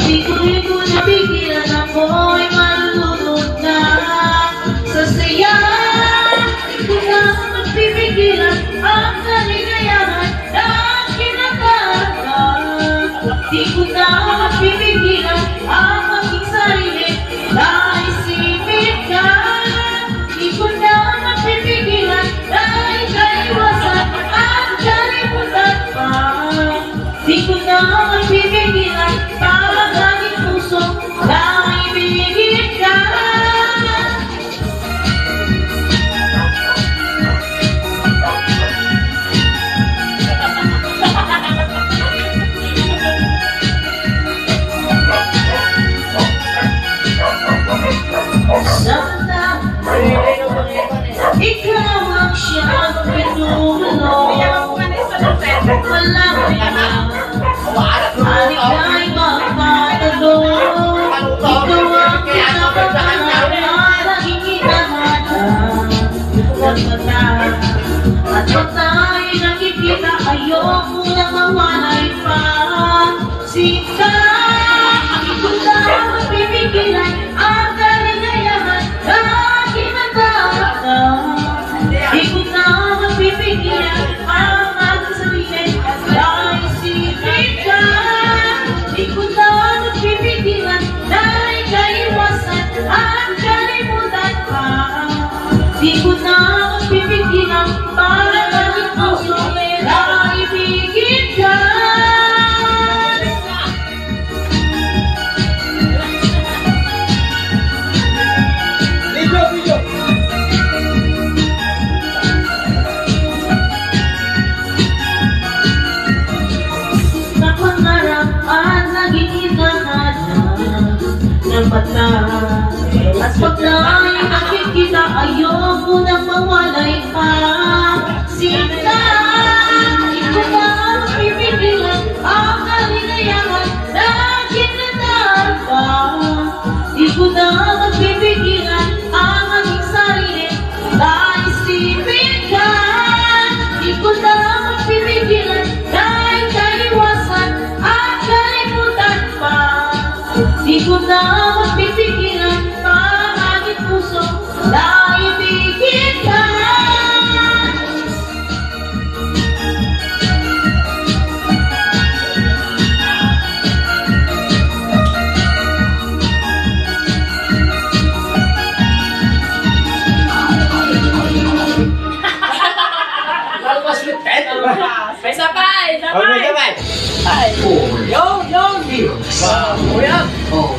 Di ko napigilan, ako'y malulunod na sa saya. Di ko na magpipigilan ang kaligayahan na kinakaharap. Di ko na magpipigilan ang aking sarili na isipin ka. Di ko na magpipigilan na ikaiwasan at kalimutan pa. Di ko na magpipigilan ang aking puso na ibigin ka. Sana ikaw ang siyang pinulong. Wala ko na alikay magpatalong. Ikaw ang pinakahanap, laging hinahanap. Huwag mata at pag tayo'y nakikita, ayoko na mawalay pa. Sika, di ko na mapipigilan ang kaligayahan na kinakaharap. Di ko na mapipigilan ang aking sarili na isipin ka. Di ko na mapipigilan na ikaiwasan at kalimutan pa. Di ko na mapipigilan ang aking puso na ibigin ka. Ng mata at pag na'y nakikita, ayoko nang mawalay pa. Sinta, di ko na mapipigilan ang kaligayahan na kinakaharap pa. Di ko na mapipigilan ang aking sarili na isipin ka. Di ko na mapipigilan na ikaiwasan at kalimutan pa. Di ko na mapipigilan ang aking puso na ibigin ka. May sabay! Sabay! Sabay! Ay! Yo! Yo! Wow! Kuya! Oh,